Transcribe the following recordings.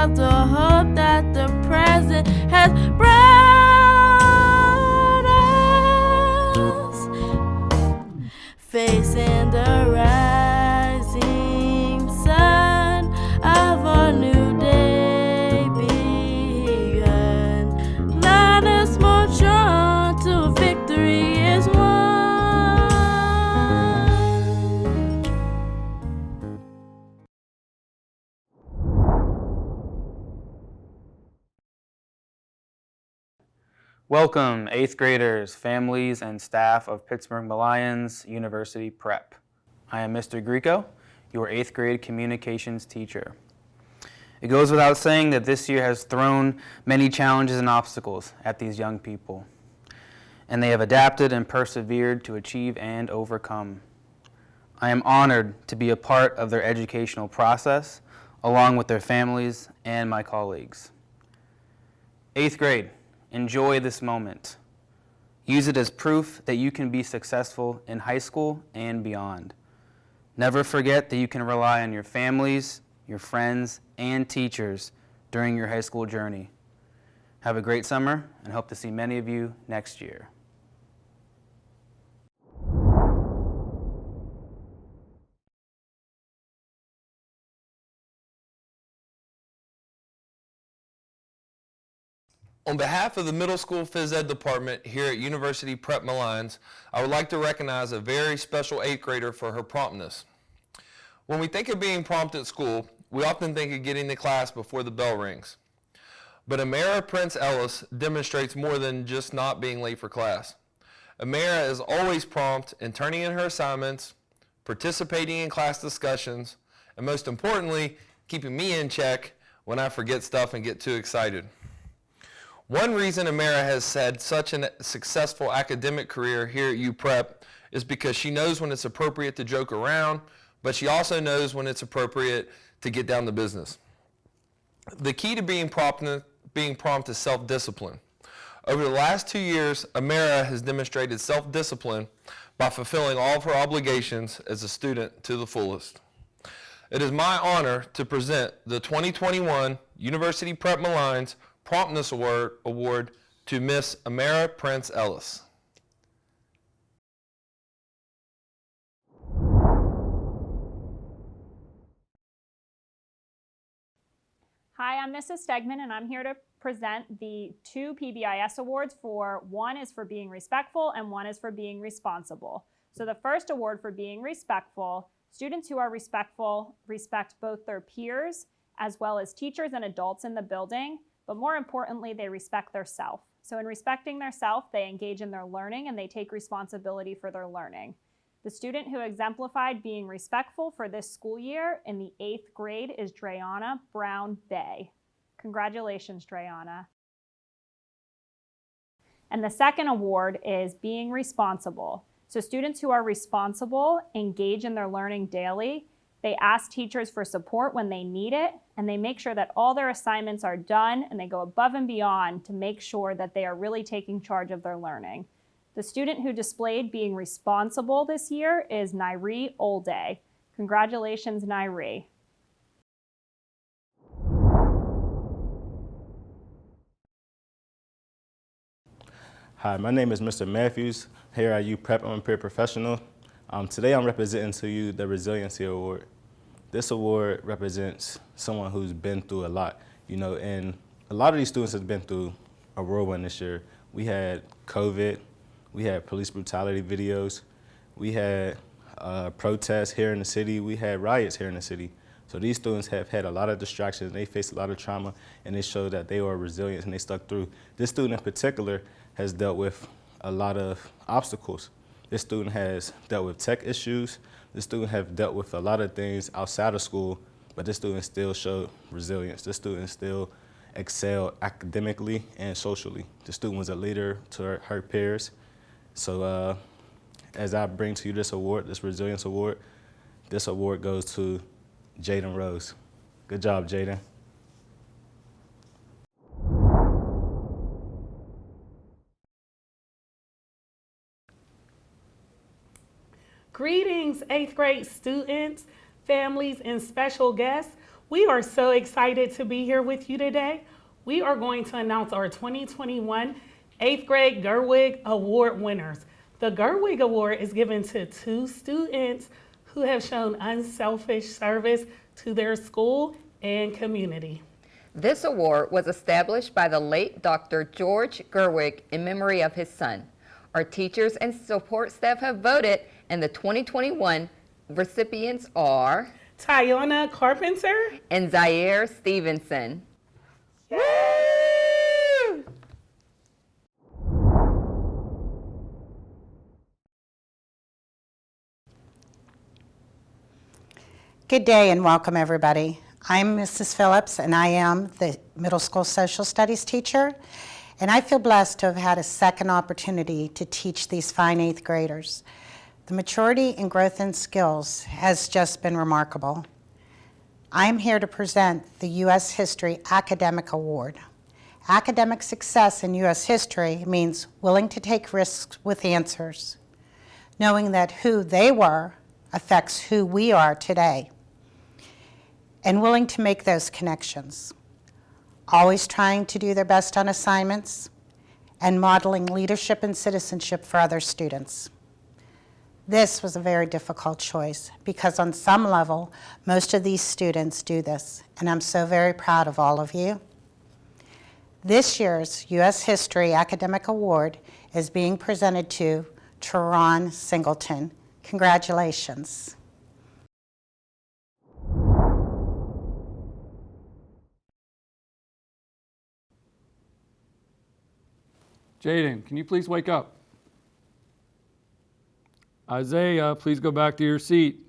of the hope that the present has brought us, facing the rising sun of a new day begun. Let us march on till victory is won. Welcome, 8th graders, families, and staff of Pittsburgh-Melians University Prep. I am Mr. Greco, your 8th grade communications teacher. It goes without saying that this year has thrown many challenges and obstacles at these young people, and they have adapted and persevered to achieve and overcome. I am honored to be a part of their educational process, along with their families and my colleagues. 8th grade. Enjoy this moment. Use it as proof that you can be successful in high school and beyond. Never forget that you can rely on your families, your friends, and teachers during your high school journey. Have a great summer and hope to see many of you next year. On behalf of the Middle School Phys Ed Department here at University Prep Melians, I would like to recognize a very special 8th grader for her promptness. When we think of being prompt at school, we often think of getting to class before the bell rings. But Amara Prince Ellis demonstrates more than just not being late for class. Amara is always prompt in turning in her assignments, participating in class discussions, and most importantly, keeping me in check when I forget stuff and get too excited. One reason Amara has had such a successful academic career here at UPrep is because she knows when it's appropriate to joke around, but she also knows when it's appropriate to get down to business. The key to being prompt is self-discipline. Over the last 2 years, Amara has demonstrated self-discipline by fulfilling all of her obligations as a student to the fullest. It is my honor to present the 2021 University Prep Melians Promptness Award to Miss Amara Prince Ellis. Hi, I'm Mrs. Stegman, and I'm here to present the 2 PBIS awards. One is for being respectful and one is for being responsible. So the first award for being respectful, students who are respectful respect both their peers as well as teachers and adults in the building. But more importantly, they respect their self. So in respecting their self, they engage in their learning and they take responsibility for their learning. The student who exemplified being respectful for this school year in the 8th grade is Dreana Brown Bay. Congratulations, Dreana. And the second award is being responsible. So students who are responsible engage in their learning daily. They ask teachers for support when they need it, and they make sure that all their assignments are done, and they go above and beyond to make sure that they are really taking charge of their learning. The student who displayed being responsible this year is Nairi Olday. Congratulations, Nairi. Hi, my name is Mr. Matthews. Here at UPrep, I'm a peer professional. Today I'm representing to you the Resiliency Award. This award represents someone who's been through a lot, and a lot of these students have been through a whirlwind this year. We had COVID, we had police brutality videos, we had protests here in the city, we had riots here in the city. So these students have had a lot of distractions, they faced a lot of trauma, and they showed that they were resilient and they stuck through. This student in particular has dealt with a lot of obstacles. This student has dealt with tech issues. This student has dealt with a lot of things outside of school, but this student still showed resilience. This student still excelled academically and socially. The student was a leader to her peers. So as I bring to you this award, this Resilience Award, this award goes to Jaden Rose. Good job, Jaden. Greetings, 8th grade students, families, and special guests. We are so excited to be here with you today. We are going to announce our 2021 8th grade Gerwig Award winners. The Gerwig Award is given to 2 students who have shown unselfish service to their school and community. This award was established by the late Dr. George Gerwig in memory of his son. Our teachers and support staff have voted, and the 2021 recipients are Tyona Carpenter and Zaire Stevenson. Good day and welcome everybody. I'm Mrs. Phillips and I am the middle school social studies teacher, and I feel blessed to have had a second opportunity to teach these fine 8th graders. The maturity and growth in skills has just been remarkable. I'm here to present the U.S. History Academic Award. Academic success in U.S. history means willing to take risks with answers, knowing that who they were affects who we are today, and willing to make those connections, always trying to do their best on assignments, and modeling leadership and citizenship for other students. This was a very difficult choice because on some level, most of these students do this, and I'm so very proud of all of you. This year's U.S. History Academic Award is being presented to Teron Singleton. Congratulations. Jaden, can you please wake up? Isaiah, please go back to your seat.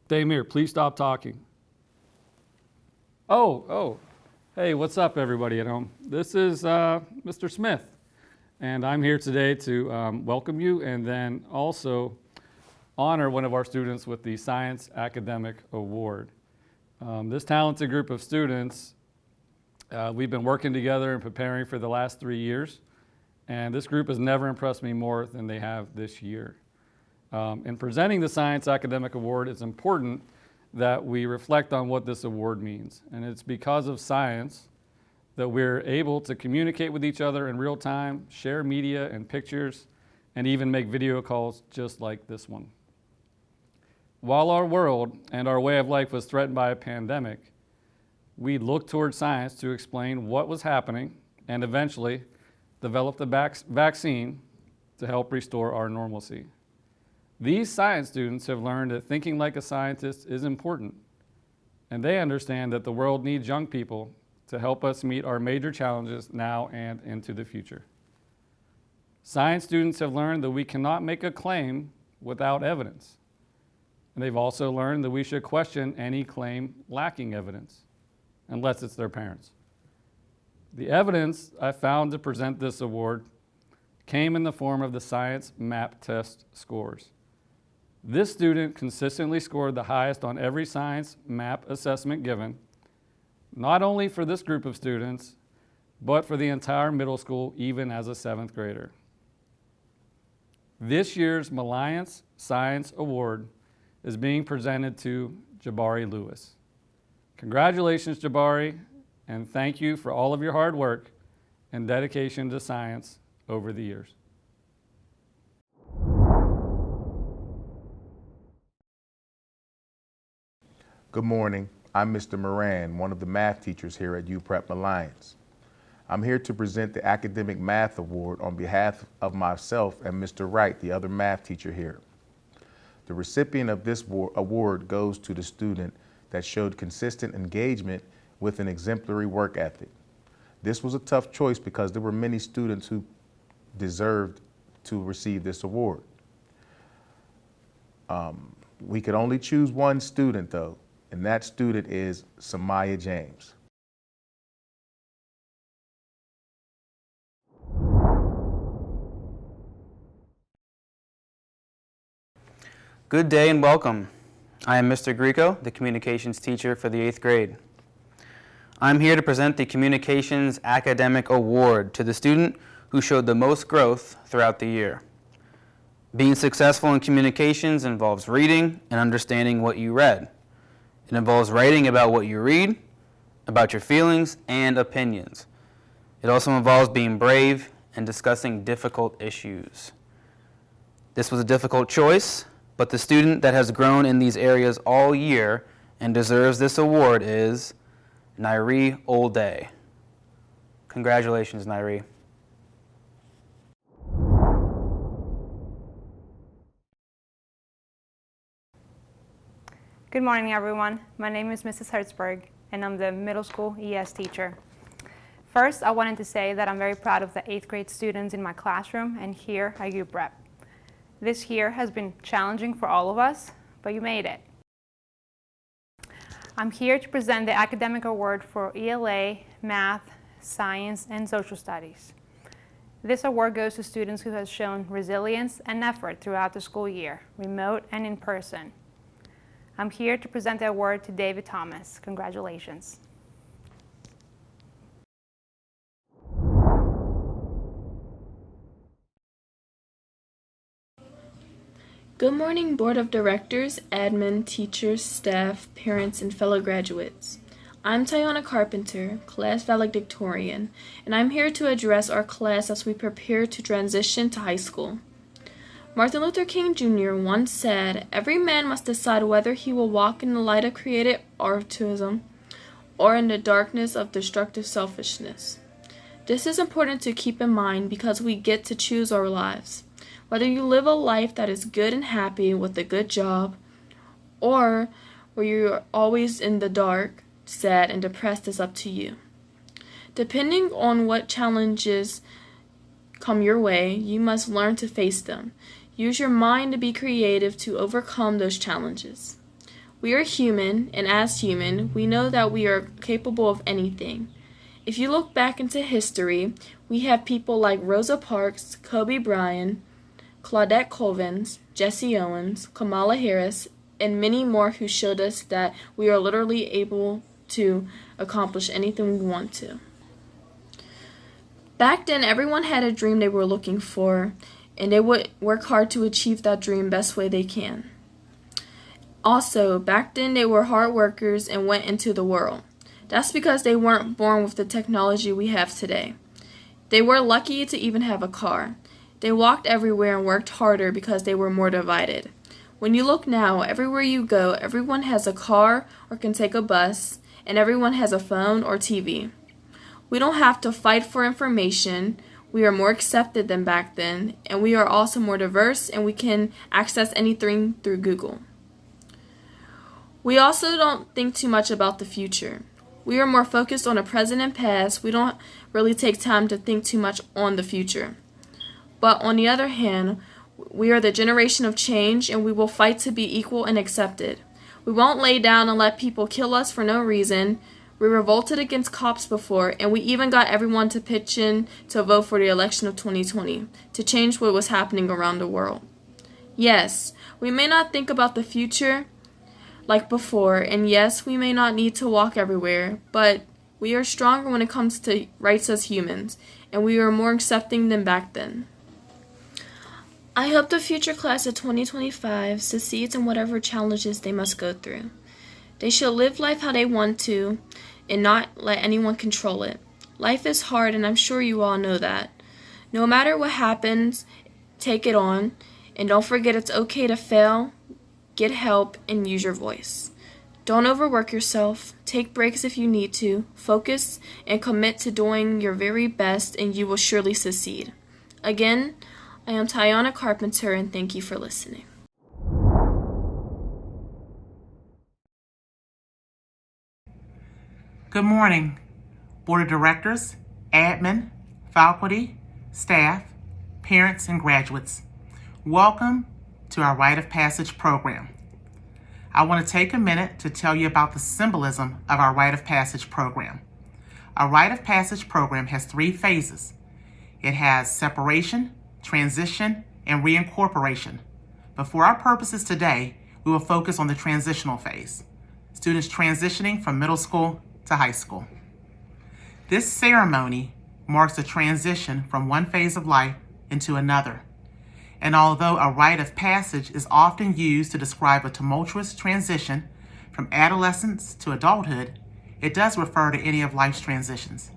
Damir, please stop talking. Hey, what's up everybody at home? This is Mr. Smith, and I'm here today to welcome you and then also honor one of our students with the Science Academic Award. This talented group of students, we've been working together and preparing for the last 3 years, and this group has never impressed me more than they have this year. In presenting the Science Academic Award, it's important that we reflect on what this award means, and it's because of science that we're able to communicate with each other in real time, share media and pictures, and even make video calls just like this one. While our world and our way of life was threatened by a pandemic, we looked toward science to explain what was happening and eventually developed a vaccine to help restore our normalcy. These science students have learned that thinking like a scientist is important, and they understand that the world needs young people to help us meet our major challenges now and into the future. Science students have learned that we cannot make a claim without evidence, and they've also learned that we should question any claim lacking evidence, unless it's their parents. The evidence I found to present this award came in the form of the science map test scores. This student consistently scored the highest on every science map assessment given, not only for this group of students, but for the entire middle school, even as a 7th grader. This year's Malliance Science Award is being presented to Jabari Lewis. Congratulations, Jabari, and thank you for all of your hard work and dedication to science over the years. Good morning. I'm Mr. Moran, one of the math teachers here at UPrep Malliance. I'm here to present the Academic Math Award on behalf of myself and Mr. Wright, the other math teacher here. The recipient of this award goes to the student that showed consistent engagement with an exemplary work ethic. This was a tough choice because there were many students who deserved to receive this award. We could only choose one student though, and that student is Samaya James. Good day and welcome. I am Mr. Greco, the communications teacher for the 8th grade. I'm here to present the Communications Academic Award to the student who showed the most growth throughout the year. Being successful in communications involves reading and understanding what you read. It involves writing about what you read, about your feelings and opinions. It also involves being brave and discussing difficult issues. This was a difficult choice, but the student that has grown in these areas all year and deserves this award is Nairi Olday. Congratulations, Nairi. Good morning, everyone. My name is Mrs. Hertzberg, and I'm the middle school ES teacher. First, I wanted to say that I'm very proud of the 8th grade students in my classroom and here at U Prep. This year has been challenging for all of us, but you made it. I'm here to present the academic award for ELA, math, science, and social studies. This award goes to students who have shown resilience and effort throughout the school year, remote and in person. I'm here to present the award to David Thomas. Congratulations. Good morning, Board of Directors, admin, teachers, staff, parents, and fellow graduates. I'm Tiana Carpenter, class valedictorian, and I'm here to address our class as we prepare to transition to high school. Martin Luther King Jr. once said, "Every man must decide whether he will walk in the light of creative altruism or in the darkness of destructive selfishness." This is important to keep in mind because we get to choose our lives. Whether you live a life that is good and happy with a good job, or where you're always in the dark, sad, and depressed is up to you. Depending on what challenges come your way, you must learn to face them. Use your mind to be creative to overcome those challenges. We are human, and as human, we know that we are capable of anything. If you look back into history, we have people like Rosa Parks, Kobe Bryant, Claudette Colvins, Jesse Owens, Kamala Harris, and many more who showed us that we are literally able to accomplish anything we want to. Back then, everyone had a dream they were looking for, and they would work hard to achieve that dream best way they can. Also, back then they were hard workers and went into the world. That's because they weren't born with the technology we have today. They were lucky to even have a car. They walked everywhere and worked harder because they were more divided. When you look now, everywhere you go, everyone has a car or can take a bus, and everyone has a phone or TV. We don't have to fight for information. We are more accepted than back then, and we are also more diverse, and we can access anything through Google. We also don't think too much about the future. We are more focused on the present and past. We don't really take time to think too much on the future. But on the other hand, we are the generation of change, and we will fight to be equal and accepted. We won't lay down and let people kill us for no reason. We revolted against cops before, and we even got everyone to pitch in to vote for the election of 2020 to change what was happening around the world. Yes, we may not think about the future like before, and yes, we may not need to walk everywhere, but we are stronger when it comes to rights as humans, and we are more accepting than back then. I hope the future class of 2025 succeeds in whatever challenges they must go through. They should live life how they want to and not let anyone control it. Life is hard, and I'm sure you all know that. No matter what happens, take it on, and don't forget it's okay to fail, get help, and use your voice. Don't overwork yourself. Take breaks if you need to. Focus and commit to doing your very best, and you will surely succeed. Again, I am Tiana Carpenter, and thank you for listening. Good morning, Board of Directors, admin, faculty, staff, parents, and graduates. Welcome to our Rite of Passage program. I want to take a minute to tell you about the symbolism of our Rite of Passage program. Our Rite of Passage program has 3 phases. It has separation, transition, and reincorporation. But for our purposes today, we will focus on the transitional phase, students transitioning from middle school to high school. This ceremony marks a transition from one phase of life into another. And although a rite of passage is often used to describe a tumultuous transition From adolescence to adulthood, it does refer to any of life's transitions.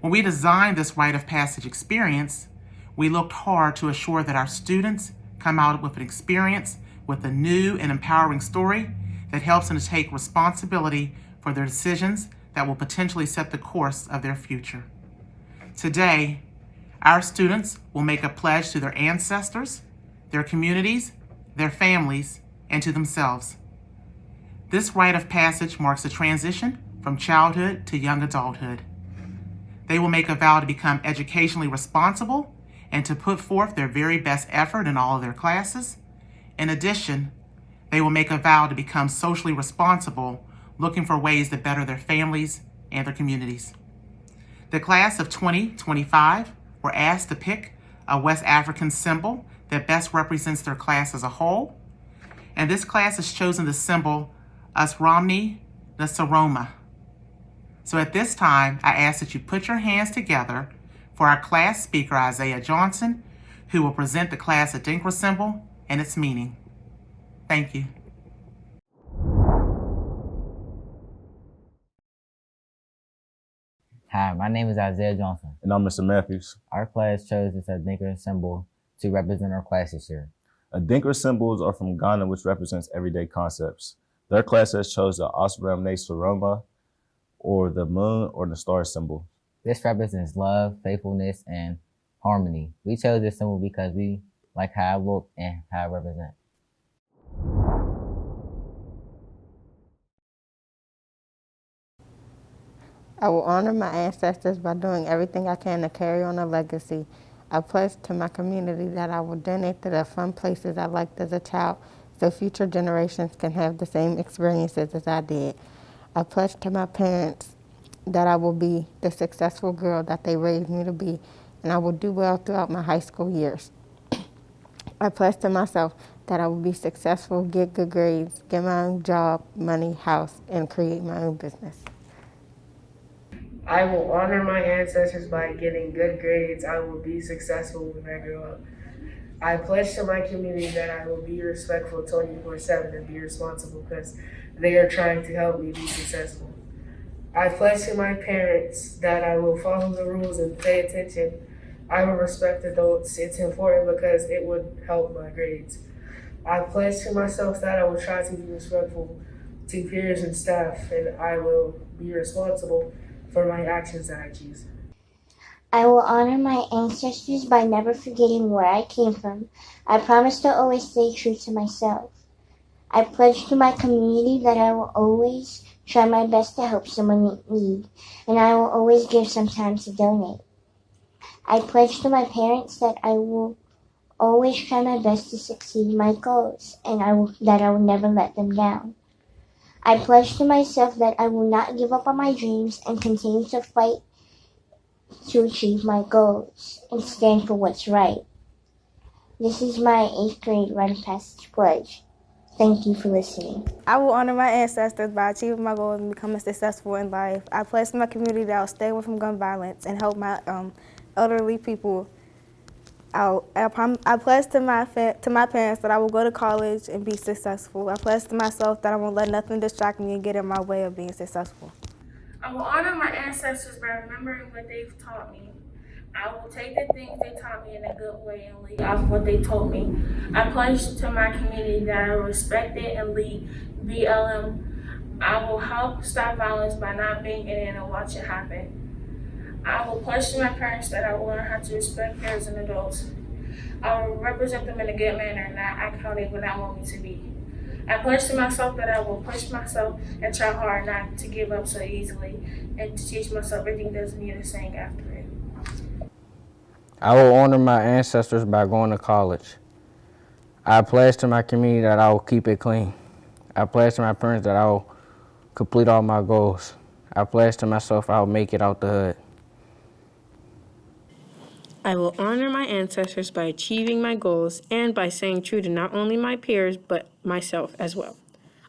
When we designed this rite of passage experience, we looked hard to assure that our students come out with an experience with a new and empowering story that helps them to take responsibility for their decisions that will potentially set the course of their future. Today, our students will make a pledge to their ancestors, their communities, their families, and to themselves. This rite of passage marks a transition from childhood to young adulthood. They will make a vow to become educationally responsible and to put forth their very best effort in all of their classes. In addition, they will make a vow to become socially responsible, looking for ways to better their families and their communities. The class of 2025 were asked to pick a West African symbol that best represents their class as a whole. And this class has chosen the symbol Osram, nsoromma. So at this time, I ask that you put your hands together for our class speaker, Isaiah Johnson, who will present the class Adinkra symbol and its meaning. Thank you. Hi, my name is Isaiah Johnson. And I'm Mr. Matthews. Our class chose this Adinkra symbol to represent our class this year. Adinkra symbols are from Ghana, which represents everyday concepts. Their class has chosen the Osram, nsoromma, or the moon or the star symbol. This represents love, faithfulness, and harmony. We chose this symbol because we like how I look and how I represent. I will honor my ancestors by doing everything I can to carry on a legacy. I pledge to my community that I will donate to the fun places I liked as a child so future generations can have the same experiences as I did. I pledge to my parents that I will be the successful girl that they raised me to be, and I will do well throughout my high school years. I pledge to myself that I will be successful, get good grades, get my own job, money, house, and create my own business. I will honor my ancestors by getting good grades. I will be successful when I grow up. I pledge to my community that I will be respectful 24/7 and be responsible because they are trying to help me be successful. I pledge to my parents that I will follow the rules and pay attention. I will respect adults. It's important because it would help my grades. I pledge to myself that I will try to be respectful to peers and staff, and I will be responsible for my actions that I choose. I will honor my ancestors by never forgetting where I came from. I promise to always stay true to myself. I pledge to my community that I will always try my best to help someone in need, and I will always give some time to donate. I pledge to my parents that I will always try my best to succeed my goals, and that I will never let them down. I pledge to myself that I will not give up on my dreams and continue to fight to achieve my goals and stand for what's right. This is my 8th grade rite of passage pledge. Thank you for listening. I will honor my ancestors by achieving my goals and becoming successful in life. I pledge to my community that I'll stay away from gun violence and help my elderly people out. I pledge to my parents that I will go to college and be successful. I pledge to myself that I won't let nothing distract me and get in my way of being successful. I will honor my ancestors by remembering what they've taught me. I will take the things they taught me in a good way and lead off what they told me. I pledge to my community that I will respect it and lead BLM. I will help stop violence by not being in it and watch it happen. I will pledge to my parents that I will learn how to respect peers and adults. I will represent them in a good manner and not act how they would not want me to be. I pledge to myself that I will push myself and try hard not to give up so easily and to teach myself everything doesn't need a saying after it. I will honor my ancestors by going to college. I pledge to my community that I will keep it clean. I pledge to my parents that I will complete all my goals. I pledge to myself I will make it out the hood. I will honor my ancestors by achieving my goals and by staying true to not only my peers, but myself as well.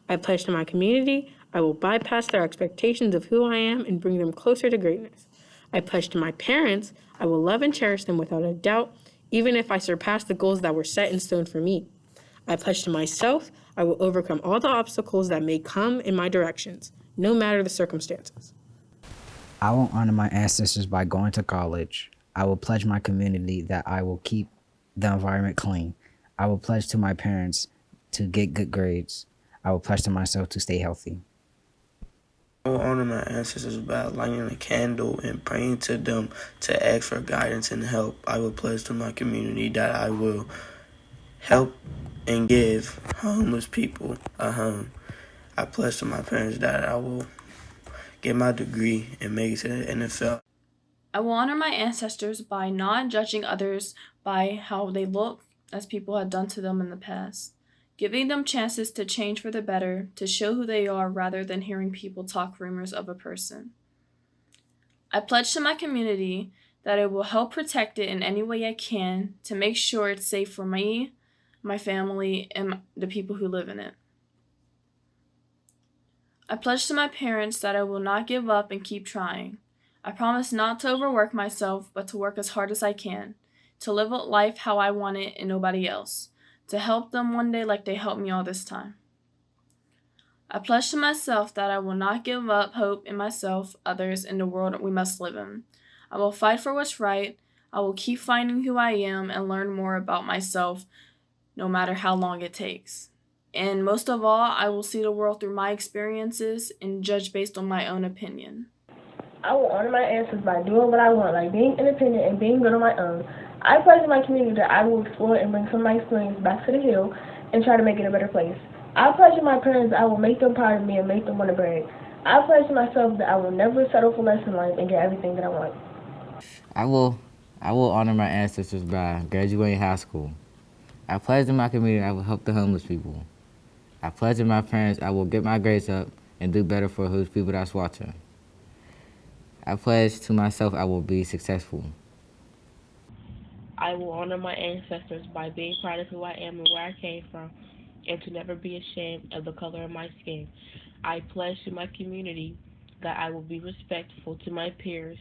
I pledge to my community I will bypass their expectations of who I am and bring them closer to greatness. I pledge to my parents I will love and cherish them without a doubt, even if I surpass the goals that were set in stone for me. I pledge to myself I will overcome all the obstacles that may come in my directions, no matter the circumstances. I will honor my ancestors by going to college. I will pledge my community that I will keep the environment clean. I will pledge to my parents to get good grades. I will pledge to myself to stay healthy. I will honor my ancestors by lighting a candle and praying to them to ask for guidance and help. I will pledge to my community that I will help and give homeless people a home. I pledge to my parents that I will get my degree and make it to the NFL. I will honor my ancestors by not judging others by how they look, as people had done to them in the past, giving them chances to change for the better, to show who they are rather than hearing people talk rumors of a person. I pledge to my community that I will help protect it in any way I can to make sure it's safe for me, my family, and the people who live in it. I pledge to my parents that I will not give up and keep trying. I promise not to overwork myself, but to work as hard as I can, to live life how I want it and nobody else, to help them one day like they helped me all this time. I pledge to myself that I will not give up hope in myself, others, and the world we must live in. I will fight for what's right. I will keep finding who I am and learn more about myself, no matter how long it takes. And most of all, I will see the world through my experiences and judge based on my own opinion. I will honor my ancestors by doing what I want, like being independent and being good on my own. I pledge to my community that I will explore and bring some of my experience back to the hill and try to make it a better place. I pledge to my parents that I will make them proud of me and make them want to brag. I pledge to myself that I will never settle for less in life and get everything that I want. I will honor my ancestors by graduating high school. I pledge to my community I will help the homeless people. I pledge to my parents I will get my grades up and do better for those people that's watching. I pledge to myself I will be successful. I will honor my ancestors by being proud of who I am and where I came from, and to never be ashamed of the color of my skin. I pledge to my community that I will be respectful to my peers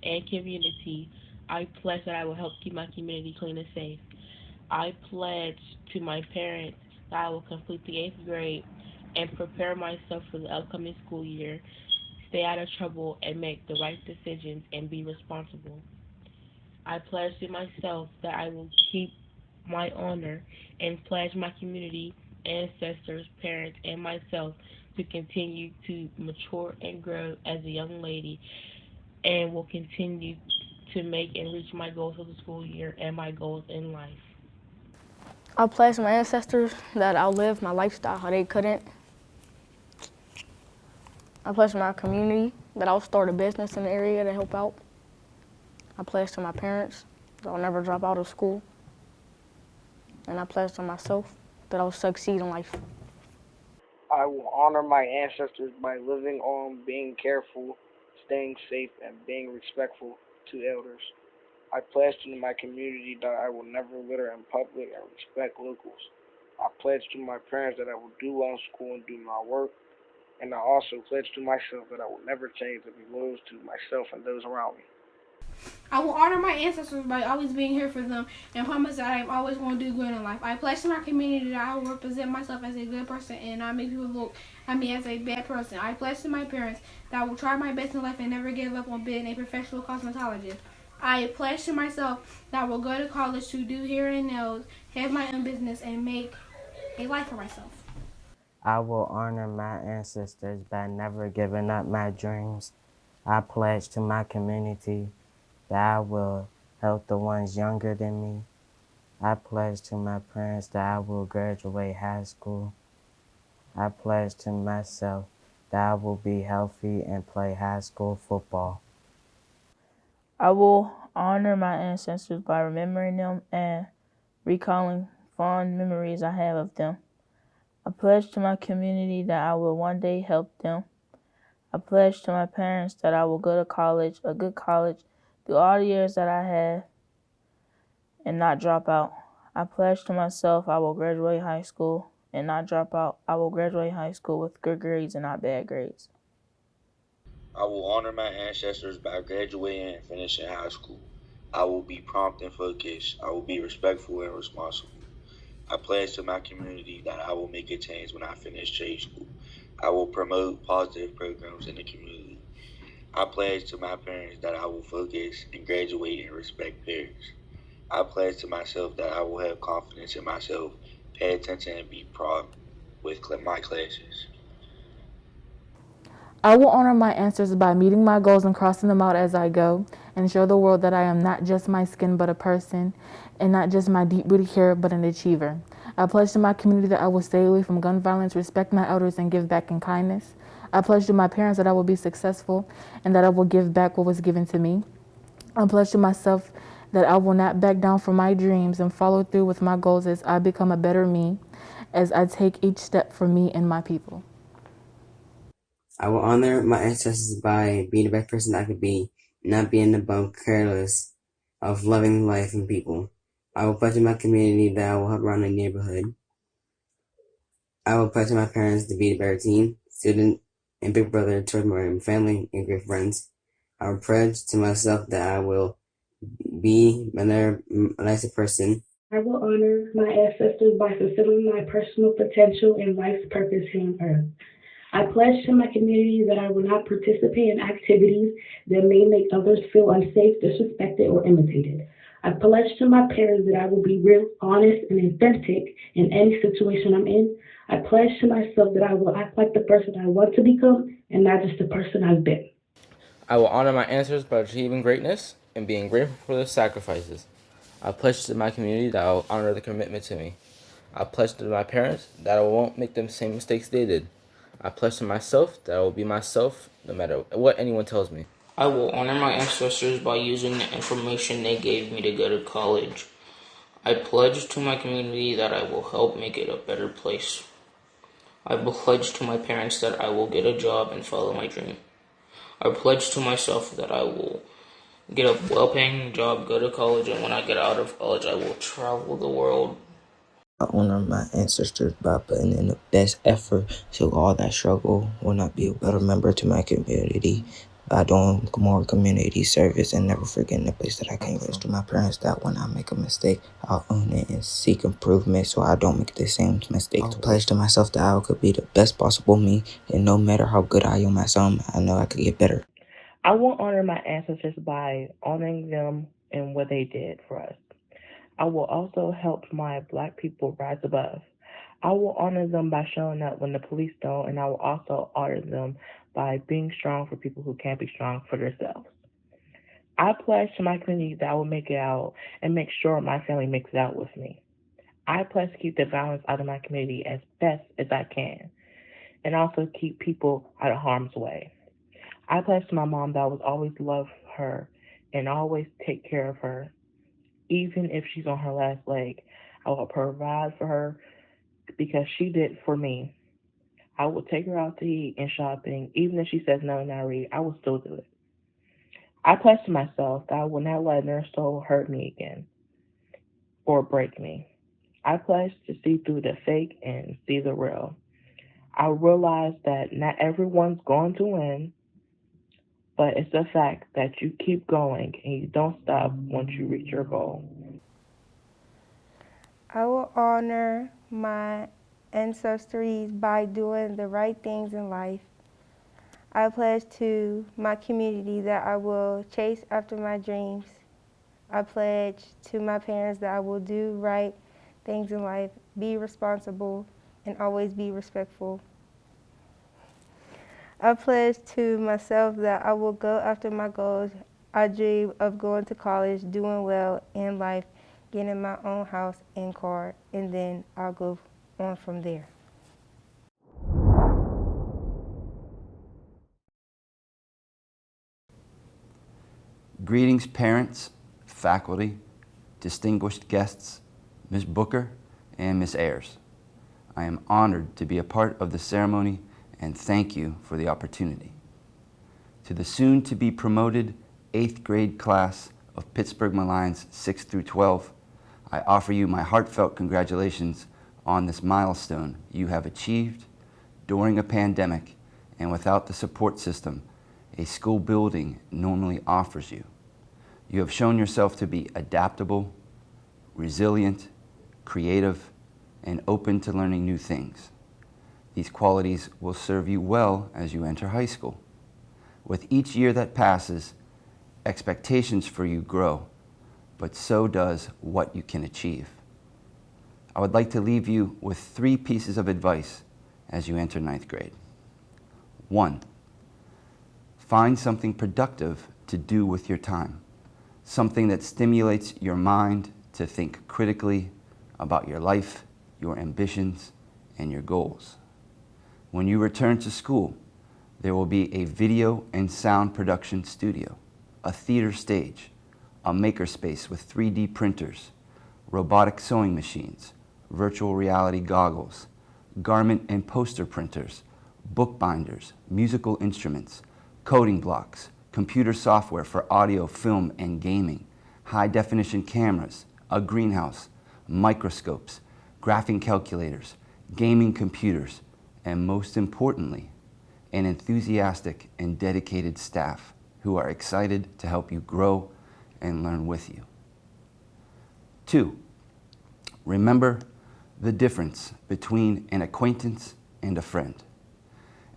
and community. I pledge that I will help keep my community clean and safe. I pledge to my parents that I will complete the 8th grade and prepare myself for the upcoming school year, stay out of trouble, and make the right decisions and be responsible. I pledge to myself that I will keep my honor and pledge my community, ancestors, parents, and myself to continue to mature and grow as a young lady, and will continue to make and reach my goals for the school year and my goals in life. I pledge to my ancestors that I'll live my lifestyle how they couldn't. I pledge to my community that I'll start a business in the area to help out. I pledge to my parents that I'll never drop out of school. And I pledge to myself that I'll succeed in life. I will honor my ancestors by living on being careful, staying safe, and being respectful to elders. I pledge to my community that I will never litter in public and respect locals. I pledge to my parents that I will do well in school and do my work. And I also pledge to myself that I will never change and be loyal to myself and those around me. I will honor my ancestors by always being here for them and promise that I'm always going to do good in life. I pledge to my community that I will represent myself as a good person and not make people look at me as a bad person. I pledge to my parents that I will try my best in life and never give up on being a professional cosmetologist. I pledge to myself that I will go to college to do hair and nails, have my own business, and make a life for myself. I will honor my ancestors by never giving up my dreams. I pledge to my community that I will help the ones younger than me. I pledge to my parents that I will graduate high school. I pledge to myself that I will be healthy and play high school football. I will honor my ancestors by remembering them and recalling fond memories I have of them. I pledge to my community that I will one day help them. I pledge to my parents that I will go to college, a good college, through all the years that I have and not drop out. I pledge to myself I will graduate high school and not drop out. I will graduate high school with good grades and not bad grades. I will honor my ancestors by graduating and finishing high school. I will be prompt and focused. I will be respectful and responsible. I pledge to my community that I will make a change when I finish trade school. I will promote positive programs in the community. I pledge to my parents that I will focus and graduate and respect peers. I pledge to myself that I will have confidence in myself, pay attention, and be proud with my classes. I will honor my ancestors by meeting my goals and crossing them out as I go, and show the world that I am not just my skin but a person, and not just my deep-rooted care but an achiever. I pledge to my community that I will stay away from gun violence, respect my elders, and give back in kindness. I pledge to my parents that I will be successful and that I will give back what was given to me. I pledge to myself that I will not back down from my dreams and follow through with my goals as I become a better me, as I take each step for me and my people. I will honor my ancestors by being the best person I could be, not being a bum careless of loving life and people. I will pledge to my community that I will help around the neighborhood. I will pledge to my parents to be a better teen, student, and big brother towards my family and great friends. I will pledge to myself that I will be a nicer person. I will honor my ancestors by fulfilling my personal potential and life's purpose here on earth. I pledge to my community that I will not participate in activities that may make others feel unsafe, disrespected, or imitated. I pledge to my parents that I will be real, honest, and authentic in any situation I'm in. I pledge to myself that I will act like the person I want to become and not just the person I've been. I will honor my ancestors by achieving greatness and being grateful for their sacrifices. I pledge to my community that I will honor the commitment to me. I pledge to my parents that I won't make the same mistakes they did. I pledge to myself that I will be myself no matter what anyone tells me. I will honor my ancestors by using the information they gave me to go to college. I pledge to my community that I will help make it a better place. I pledge to my parents that I will get a job and follow my dream. I pledge to myself that I will get a well-paying job, go to college, and when I get out of college, I will travel the world. I honor my ancestors by putting in the best effort so all that struggle will not be a better member to my community by doing more community service and never forgetting the place that I came from. To my parents that when I make a mistake, I'll own it and seek improvement so I don't make the same mistake. I pledge to myself that I could be the best possible me, and no matter how good I am at something, I know I could get better. I will honor my ancestors by honoring them and what they did for us. I will also help my Black people rise above. I will honor them by showing up when the police don't, and I will also honor them by being strong for people who can't be strong for themselves. I pledge to my community that I will make it out and make sure my family makes it out with me. I pledge to keep the violence out of my community as best as I can, and also keep people out of harm's way. I pledge to my mom that I will always love her and always take care of her. Even if she's on her last leg, I will provide for her because she did for me. I will take her out to eat and shopping. Even if she says no, not read, I will still do it. I pledge to myself that I will not let another soul hurt me again or break me. I pledge to see through the fake and see the real. I realize that not everyone's going to win, but it's the fact that you keep going and you don't stop once you reach your goal. I will honor my ancestors by doing the right things in life. I pledge to my community that I will chase after my dreams. I pledge to my parents that I will do right things in life, be responsible, and always be respectful. I pledge to myself that I will go after my goals. I dream of going to college, doing well in life, getting my own house and car, and then I'll go on from there. Greetings, parents, faculty, distinguished guests, Ms. Booker and Ms. Ayers. I am honored to be a part of the ceremony and thank you for the opportunity. To the soon-to-be promoted 8th grade class of Pittsburgh Lions 6 through 12, I offer you my heartfelt congratulations on this milestone you have achieved during a pandemic and without the support system a school building normally offers you. You have shown yourself to be adaptable, resilient, creative, and open to learning new things. These qualities will serve you well as you enter high school. With each year that passes, expectations for you grow, but so does what you can achieve. I would like to leave you with 3 pieces of advice as you enter 9th grade. 1, find something productive to do with your time, something that stimulates your mind to think critically about your life, your ambitions, and your goals. When you return to school, there will be a video and sound production studio, a theater stage, a makerspace with 3D printers, robotic sewing machines, virtual reality goggles, garment and poster printers, bookbinders, musical instruments, coding blocks, computer software for audio, film, and gaming, high-definition cameras, a greenhouse, microscopes, graphing calculators, gaming computers, and most importantly, an enthusiastic and dedicated staff who are excited to help you grow and learn with you. 2, remember the difference between an acquaintance and a friend.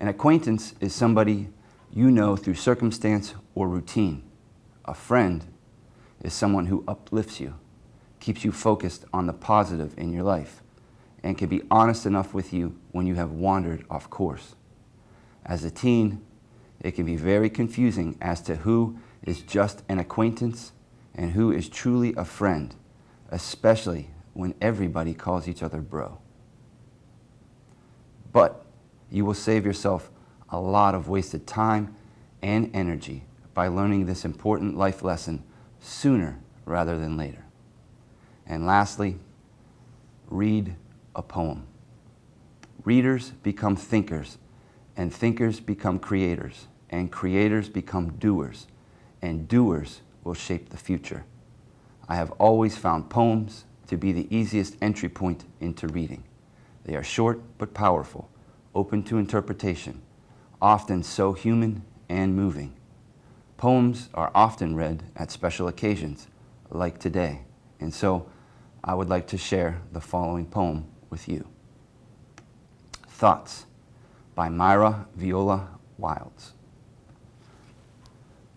An acquaintance is somebody you know through circumstance or routine. A friend is someone who uplifts you, keeps you focused on the positive in your life, and can be honest enough with you when you have wandered off course. As a teen, it can be very confusing as to who is just an acquaintance and who is truly a friend, especially when everybody calls each other bro. But you will save yourself a lot of wasted time and energy by learning this important life lesson sooner rather than later. And lastly, read a poem. Readers become thinkers, and thinkers become creators, and creators become doers, and doers will shape the future. I have always found poems to be the easiest entry point into reading. They are short but powerful, open to interpretation, often so human and moving. Poems are often read at special occasions, like today, and so I would like to share the following poem with you. Thoughts by Myra Viola Wilds.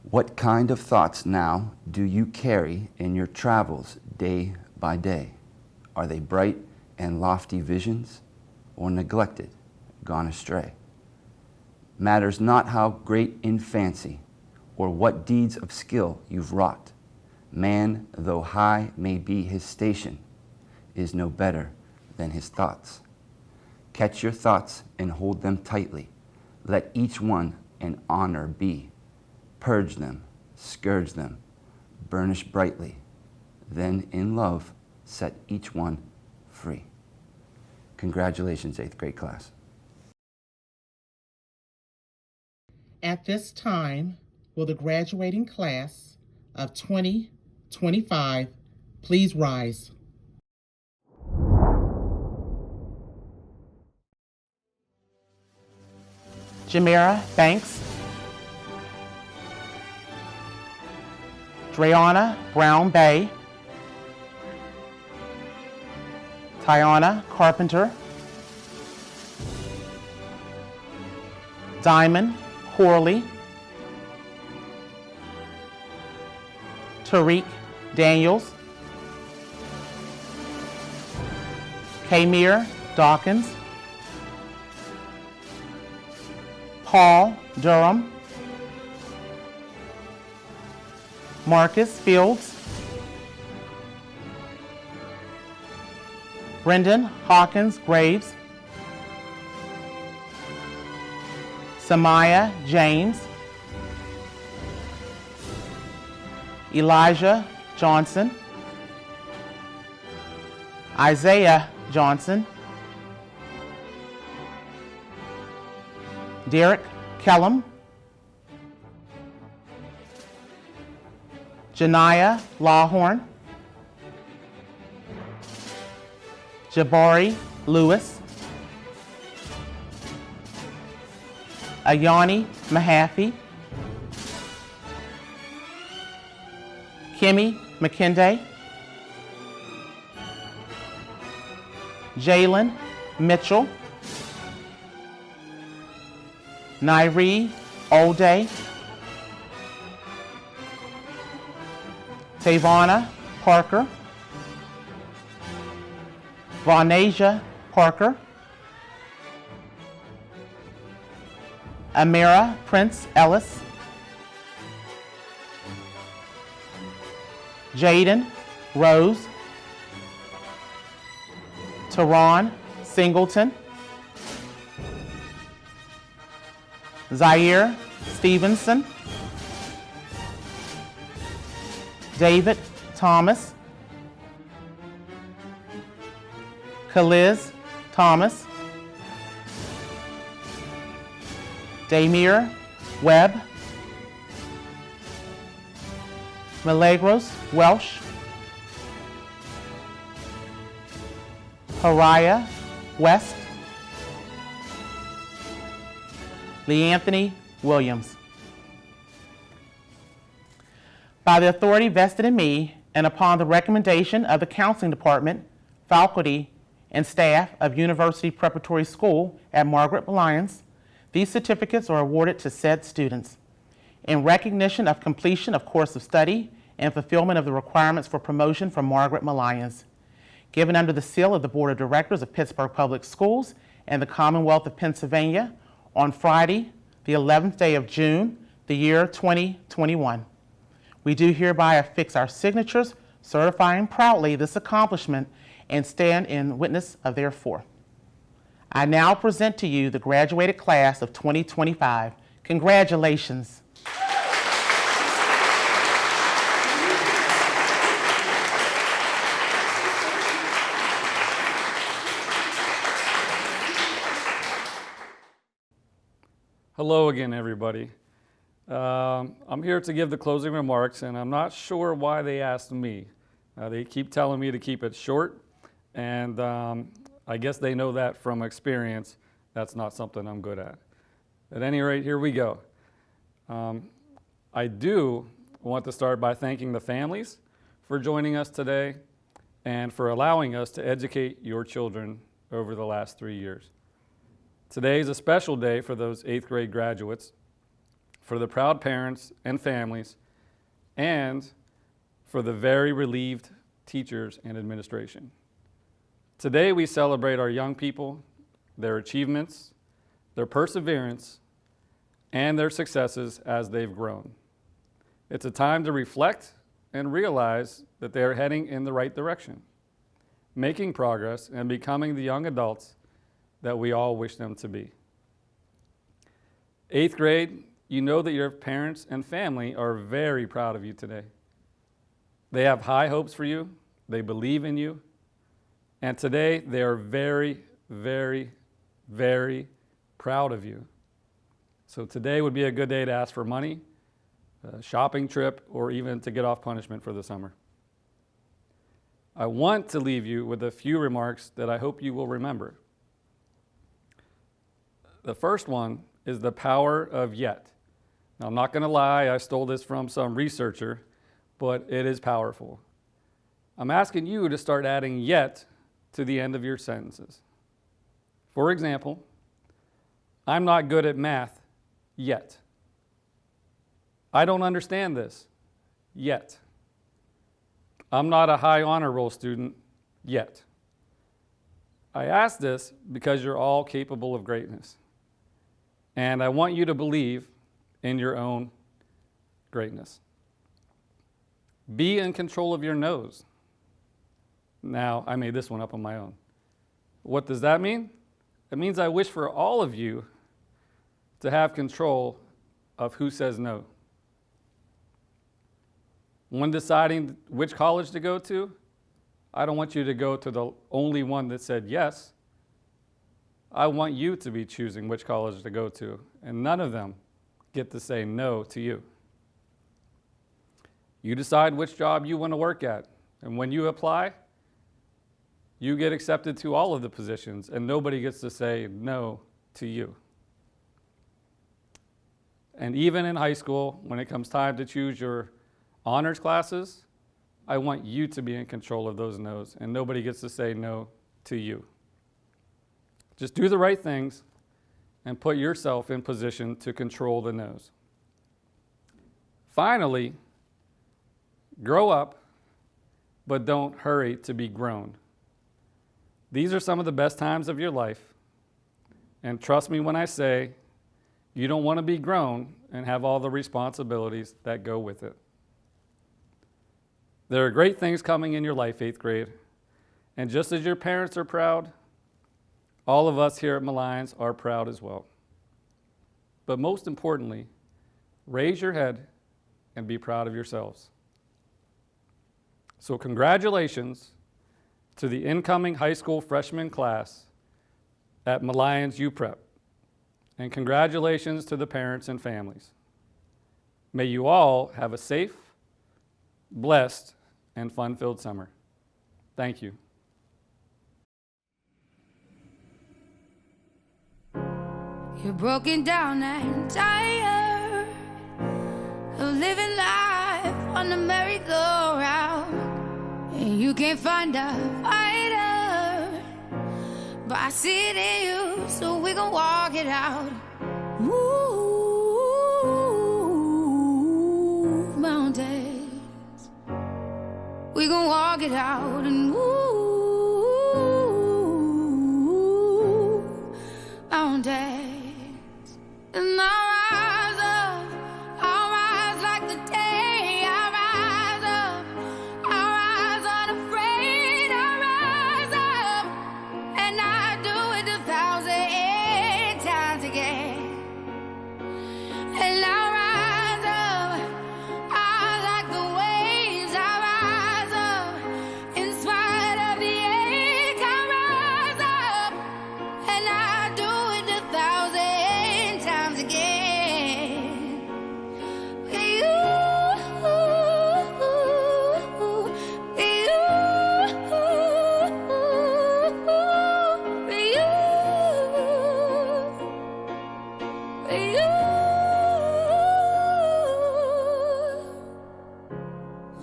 What kind of thoughts now do you carry in your travels day by day? Are they bright and lofty visions, or neglected, gone astray? Matters not how great in fancy, or what deeds of skill you've wrought. Man, though high may be his station, is no better than his thoughts. Catch your thoughts and hold them tightly. Let each one an honor be. Purge them, scourge them, burnish brightly. Then in love, set each one free. Congratulations, 8th grade class. At this time, will the graduating class of 2025 please rise? Jamira Banks, Dreana Brown Bay, Tiana Carpenter, Diamond Corley, Tariq Daniels, Kamir Dawkins, Paul Durham, Marcus Fields, Brendan Hawkins Graves, Samaya James, Elijah Johnson, Isaiah Johnson, Derek Kellum, Janiyah Lawhorn, Jabari Lewis, Ayani Mahaffey, Kimmy McKenday, Jalen Mitchell, Nairi Olday, Tavana Parker, Vanasia Parker, Amira Prince Ellis, Jaden Rose, Teron Singleton, Zaire Stevenson, David Thomas, Kaliz Thomas, Damir Webb, Milagros Welsh, Haraya West, Leanthony Williams. By the authority vested in me and upon the recommendation of the counseling department, faculty, and staff of University Preparatory School at Margaret Lyons, these certificates are awarded to said students in recognition of completion of course of study and fulfillment of the requirements for promotion from Margaret Lyons, given under the seal of the Board of Directors of Pittsburgh Public Schools and the Commonwealth of Pennsylvania on Friday, the 11th day of June, the year 2021. We do hereby affix our signatures, certifying proudly this accomplishment and stand in witness of therefor. I now present to you the graduated class of 2025. Congratulations. Hello again, everybody. I'm here to give the closing remarks, and I'm not sure why they asked me. They keep telling me to keep it short, and I guess they know that from experience. That's not something I'm good at. At any rate, here we go. I do want to start by thanking the families for joining us today and for allowing us to educate your children over the last 3 years. Today is a special day for those 8th grade graduates, for the proud parents and families, and for the very relieved teachers and administration. Today we celebrate our young people, their achievements, their perseverance, and their successes as they've grown. It's a time to reflect and realize that they are heading in the right direction, making progress and becoming the young adults that we all wish them to be. 8th grade, you know that your parents and family are very proud of you today. They have high hopes for you, they believe in you, and today they are very, very, very proud of you. So today would be a good day to ask for money, a shopping trip, or even to get off punishment for the summer. I want to leave you with a few remarks that I hope you will remember. The first one is the power of yet. Now, I'm not going to lie, I stole this from some researcher, but it is powerful. I'm asking you to start adding yet to the end of your sentences. For example, I'm not good at math yet. I don't understand this yet. I'm not a high honor roll student yet. I ask this because you're all capable of greatness. And I want you to believe in your own greatness. Be in control of your nose. Now, I made this one up on my own. What does that mean? It means I wish for all of you to have control of who says no. When deciding which college to go to, I don't want you to go to the only one that said yes. I want you to be choosing which college to go to, and none of them get to say no to you. You decide which job you want to work at, and when you apply, you get accepted to all of the positions, and nobody gets to say no to you. And even in high school, when it comes time to choose your honors classes, I want you to be in control of those no's, and nobody gets to say no to you. Just do the right things and put yourself in position to control the no's. Finally, grow up, but don't hurry to be grown. These are some of the best times of your life. And trust me when I say, you don't want to be grown and have all the responsibilities that go with it. There are great things coming in your life, 8th grade. And just as your parents are proud, all of us here at Malines are proud as well. But most importantly, raise your head and be proud of yourselves. So congratulations to the incoming high school freshman class at Malines UPrep. And congratulations to the parents and families. May you all have a safe, blessed, and fun-filled summer. Thank you. You're broken down and tired of living life on the merry-go-round, and you can't find a fighter, but I see it in you, so we gon' walk it out. Move mountains, we gon' walk it out and move mountains. And I'll rise like the day. I'll rise up, I'll rise unafraid. I'll rise up, and I do it 1,000 times again. And I'll rise up, I like the waves. I'll rise up, in spite of the ache. I'll rise up, and I do it 1,000 times again.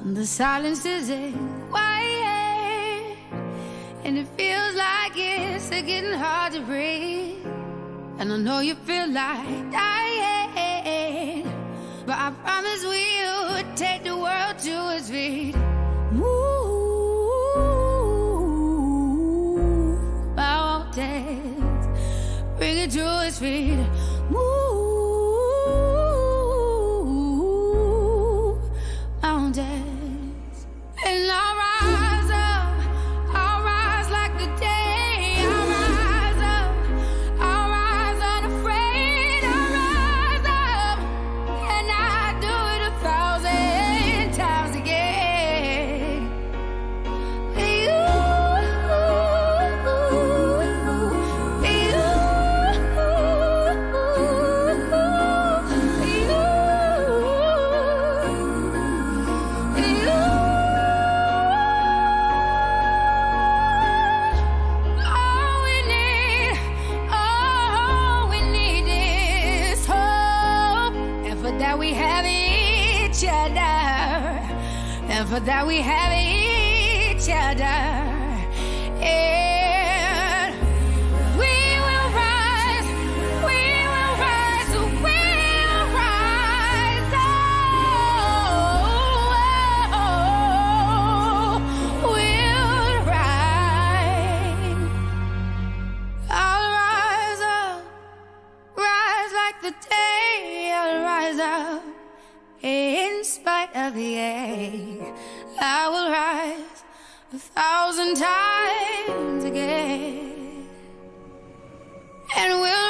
The silence isn't quiet, and it feels like it's getting hard to breathe. And I know you feel like dying, but I promise we'll take the world to its feet. Move mountains, bring it to its feet. Move mountains. And I'll rise up, I'll rise like the day. I'll rise up, I'll rise unafraid. I'll rise up, and I do it 1,000 times again. And for that we have each other. And we will rise, we will rise, we'll rise. Oh, we'll rise. I'll rise up, rise like the day. I'll rise up. In spite of the ache, I will rise 1,000 times again. And we'll